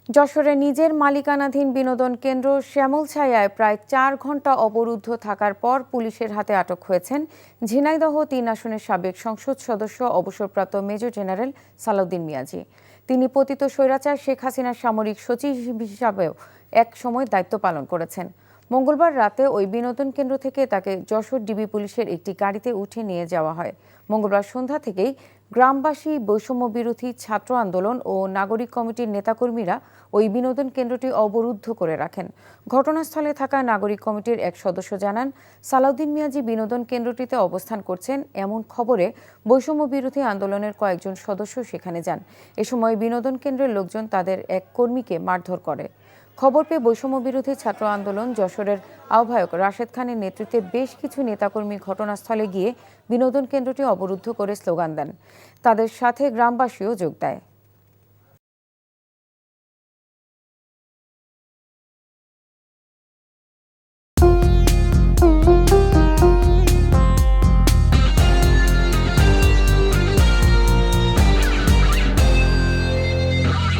যশোরে নিজের মালিকানাধীন বিনোদন কেন্দ্র শ্যামলছায়ায় প্রায় ৪ ঘন্টা অবরুদ্ধ থাকার পর পুলিশের হাতে আটক হয়েছেন ঝিনাইদহ ৩ আসনের সাবেক সংসদ সদস্য অবসরপ্রাপ্ত মেজর জেনারেল সালাউদ্দিন মিয়াজি। তিনি পতিত স্বৈরাচার শেখ হাসিনার সামরিক সচিব হিসাবেও এক সময় দায়িত্ব পালন করেছেন। মঙ্গলবার রাতে ওই বিনোদন কেন্দ্র থেকে তাকে যশোর ডিবি পুলিশের একটি গাড়িতে উঠে নিয়ে যাওয়া হয়। মঙ্গলবার সন্ধ্যা থেকেই গ্রামবাসী, বৈষম্য বিরোধী ছাত্র আন্দোলন ও নাগরিক কমিটির নেতাকর্মীরা ওই বিনোদন কেন্দ্রটি অবরুদ্ধ করে রাখেন। ঘটনাস্থলে থাকা নাগরিক কমিটির এক সদস্য জানান, সালাউদ্দিন মিয়াজি বিনোদন কেন্দ্রটিতে অবস্থান করছেন এমন খবরে বৈষম্য বিরোধী আন্দোলনের কয়েকজন সদস্য সেখানে যান। এ সময় বিনোদন কেন্দ্রের লোকজন তাদের এক কর্মীকে মারধর করে। খবর পেয়ে বৈষম্য বিরোধী ছাত্র আন্দোলন যশোরের আহ্বায়ক রাশেদ খানের নেতৃত্বে বেশ কিছু নেতাকর্মী ঘটনাস্থলে গিয়ে বিনোদন কেন্দ্রটি অবরুদ্ধ করে স্লোগান দেন। তাদের সাথে গ্রামবাসীও যোগ দেয়।